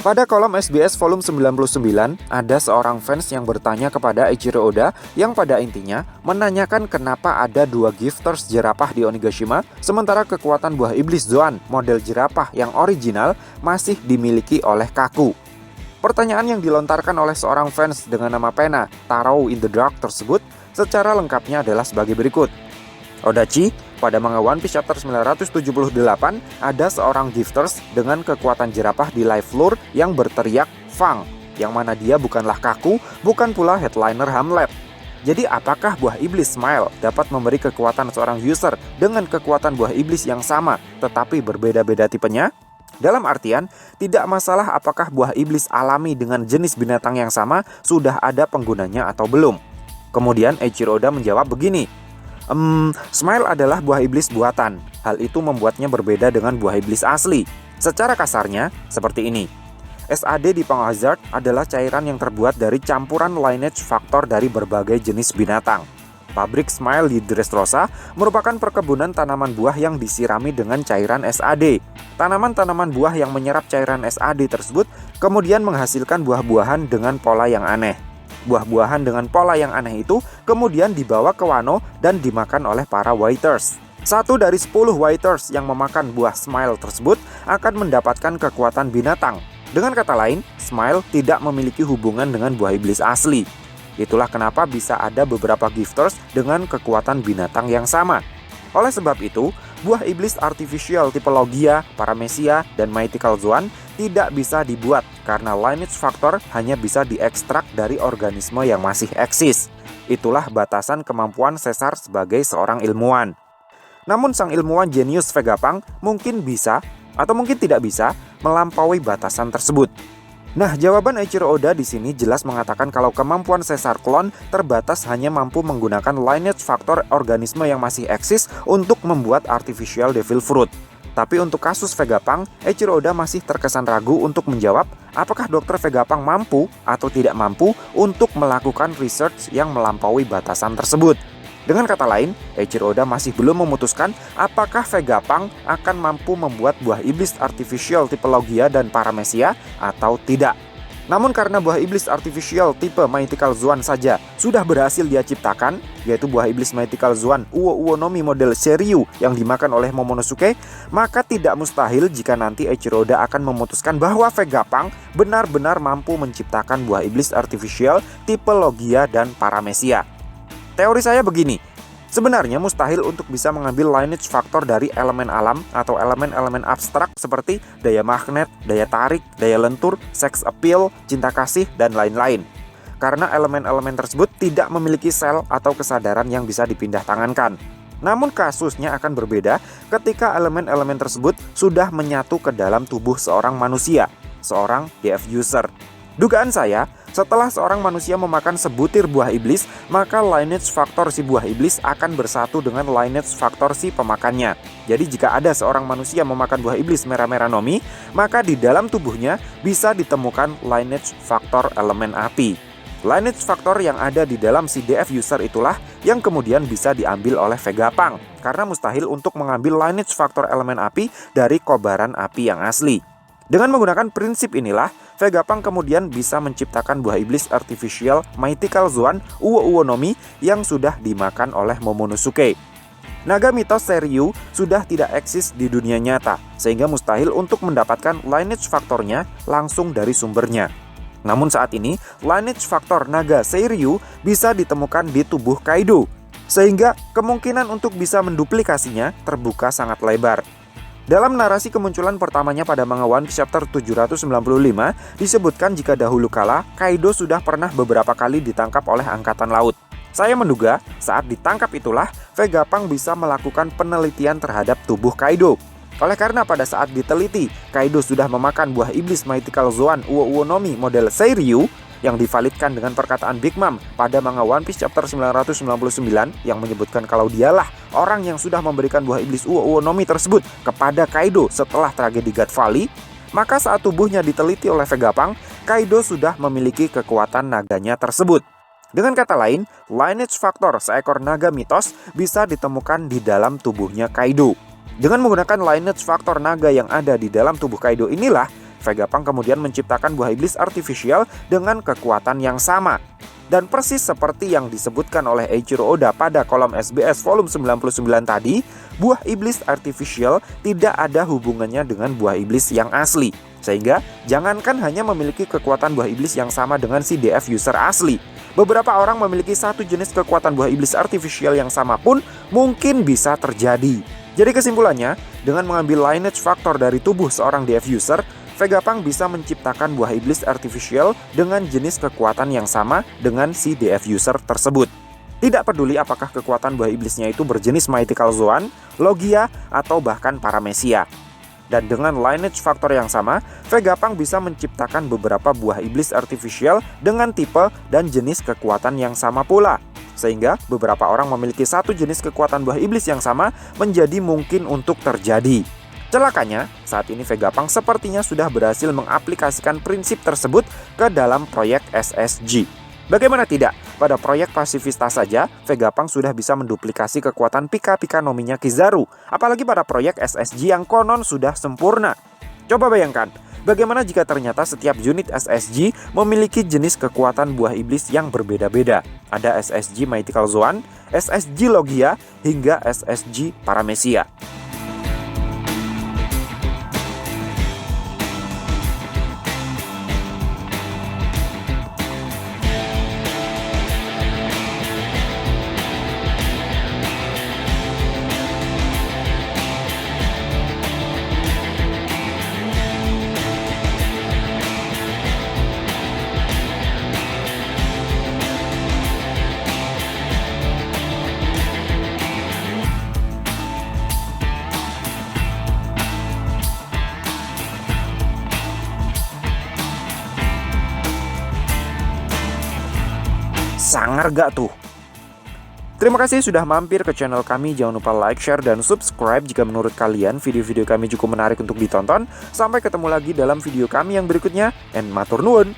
Pada kolom SBS volume 99, ada seorang fans yang bertanya kepada Eiichiro Oda yang pada intinya menanyakan kenapa ada dua gifters jerapah di Onigashima, sementara kekuatan buah iblis Zoan model jerapah yang original masih dimiliki oleh Kaku. Pertanyaan yang dilontarkan oleh seorang fans dengan nama pena Taro in the Dark tersebut secara lengkapnya adalah sebagai berikut. Odachi, pada manga One Piece chapter 978, ada seorang gifters dengan kekuatan jerapah di live lure yang berteriak Fang, yang mana dia bukanlah Kaku, bukan pula headliner Hamlet. Jadi apakah buah iblis Smile dapat memberi kekuatan seorang user dengan kekuatan buah iblis yang sama, tetapi berbeda-beda tipenya? Dalam artian, tidak masalah apakah buah iblis alami dengan jenis binatang yang sama sudah ada penggunanya atau belum. Kemudian Eiichiro Oda menjawab begini, Smile adalah buah iblis buatan. Hal itu membuatnya berbeda dengan buah iblis asli. Secara kasarnya, seperti ini. SAD di Pang Hazard adalah cairan yang terbuat dari campuran lineage faktor dari berbagai jenis binatang. Pabrik Smile di Dressrosa merupakan perkebunan tanaman buah yang disirami dengan cairan SAD. Tanaman-tanaman buah yang menyerap cairan SAD tersebut kemudian menghasilkan buah-buahan dengan pola yang aneh. Buah-buahan dengan pola yang aneh itu kemudian dibawa ke Wano dan dimakan oleh para waiters. 1 dari 10 waiters yang memakan buah Smile tersebut akan mendapatkan kekuatan binatang. Dengan kata lain, Smile tidak memiliki hubungan dengan buah iblis asli. Itulah kenapa bisa ada beberapa gifters dengan kekuatan binatang yang sama. Oleh sebab itu, buah iblis artificial tipe Logia, Paramecia, dan Mythical Zoan tidak bisa dibuat karena lineage factor hanya bisa diekstrak dari organisme yang masih eksis. Itulah batasan kemampuan Caesar sebagai seorang ilmuwan. Namun sang ilmuwan jenius Vegapunk mungkin bisa atau mungkin tidak bisa melampaui batasan tersebut. Nah, jawaban Eiichiro Oda di sini jelas mengatakan kalau kemampuan Caesar Clone terbatas hanya mampu menggunakan lineage factor organisme yang masih eksis untuk membuat artificial devil fruit. Tapi untuk kasus Vegapunk, Eiichiro Oda masih terkesan ragu untuk menjawab apakah Dr. Vegapunk mampu atau tidak mampu untuk melakukan research yang melampaui batasan tersebut. Dengan kata lain, Eiichiro Oda masih belum memutuskan apakah Vegapunk akan mampu membuat buah iblis artificial tipe Logia dan Paramecia atau tidak. Namun karena buah iblis artificial tipe Mythical Zoan saja sudah berhasil dia ciptakan, yaitu buah iblis Mythical Zoan Uo Uo no Mi model Seiryu yang dimakan oleh Momonosuke, maka tidak mustahil jika nanti Eiichiro Oda akan memutuskan bahwa Vegapunk benar-benar mampu menciptakan buah iblis artificial tipe Logia dan Paramecia. Teori saya begini, sebenarnya mustahil untuk bisa mengambil lineage faktor dari elemen alam atau elemen-elemen abstrak seperti daya magnet, daya tarik, daya lentur, sex appeal, cinta kasih, dan lain-lain. Karena elemen-elemen tersebut tidak memiliki sel atau kesadaran yang bisa dipindah tangankan. Namun kasusnya akan berbeda ketika elemen-elemen tersebut sudah menyatu ke dalam tubuh seorang manusia, seorang DF user. Dugaan saya, setelah seorang manusia memakan sebutir buah iblis, maka lineage faktor si buah iblis akan bersatu dengan lineage faktor si pemakannya. Jadi jika ada seorang manusia memakan buah iblis Mera-Mera no Mi, maka di dalam tubuhnya bisa ditemukan lineage faktor elemen api. Lineage faktor yang ada di dalam si DF user itulah yang kemudian bisa diambil oleh Vegapunk, karena mustahil untuk mengambil lineage faktor elemen api dari kobaran api yang asli. Dengan menggunakan prinsip inilah, Vegapunk kemudian bisa menciptakan buah iblis artificial Mythical Zoan Uo Uo no Mi yang sudah dimakan oleh Momonosuke. Naga mitos Seiryu sudah tidak eksis di dunia nyata, sehingga mustahil untuk mendapatkan lineage faktornya langsung dari sumbernya. Namun saat ini, lineage faktor naga Seiryu bisa ditemukan di tubuh Kaido, sehingga kemungkinan untuk bisa menduplikasinya terbuka sangat lebar. Dalam narasi kemunculan pertamanya pada manga One Piece chapter 795, disebutkan jika dahulu kala Kaido sudah pernah beberapa kali ditangkap oleh Angkatan Laut. Saya menduga saat ditangkap itulah Vegapunk bisa melakukan penelitian terhadap tubuh Kaido. Oleh karena pada saat diteliti, Kaido sudah memakan buah iblis Mythical Zoan Uo Uo no Mi model Seiryu, yang divalidkan dengan perkataan Big Mom pada manga One Piece chapter 999 yang menyebutkan kalau dialah orang yang sudah memberikan buah iblis Uo Uo no Mi tersebut kepada Kaido setelah tragedi God Valley, maka saat tubuhnya diteliti oleh Vegapunk, Kaido sudah memiliki kekuatan naganya tersebut. Dengan kata lain, lineage faktor seekor naga mitos bisa ditemukan di dalam tubuhnya Kaido. Dengan menggunakan lineage faktor naga yang ada di dalam tubuh Kaido inilah, Vegapunk kemudian menciptakan buah iblis artifisial dengan kekuatan yang sama. Dan persis seperti yang disebutkan oleh Eiichiro Oda pada kolom SBS volume 99 tadi, buah iblis artificial tidak ada hubungannya dengan buah iblis yang asli. Sehingga jangankan hanya memiliki kekuatan buah iblis yang sama dengan si DF user asli, beberapa orang memiliki satu jenis kekuatan buah iblis artificial yang sama pun mungkin bisa terjadi. Jadi kesimpulannya, dengan mengambil lineage faktor dari tubuh seorang DF user, Vegapunk bisa menciptakan buah iblis artificial dengan jenis kekuatan yang sama dengan si DF user tersebut. Tidak peduli apakah kekuatan buah iblisnya itu berjenis Mythical Zoan, Logia, atau bahkan Paramecia. Dan dengan lineage faktor yang sama, Vegapunk bisa menciptakan beberapa buah iblis artificial dengan tipe dan jenis kekuatan yang sama pula. Sehingga beberapa orang memiliki satu jenis kekuatan buah iblis yang sama menjadi mungkin untuk terjadi. Celakanya, saat ini Vegapunk sepertinya sudah berhasil mengaplikasikan prinsip tersebut ke dalam proyek SSG. Bagaimana tidak? Pada proyek Pasifista saja, Vegapunk sudah bisa menduplikasi kekuatan Pika-Pika no Minya Kizaru, apalagi pada proyek SSG yang konon sudah sempurna. Coba bayangkan, bagaimana jika ternyata setiap unit SSG memiliki jenis kekuatan buah iblis yang berbeda-beda. Ada SSG Mythical Zoan, SSG Logia, hingga SSG Paramecia. Sangar gak tuh? Terima kasih sudah mampir ke channel kami. Jangan lupa like, share, dan subscribe jika menurut kalian video-video kami cukup menarik untuk ditonton. Sampai ketemu lagi dalam video kami yang berikutnya. And matur nuwun.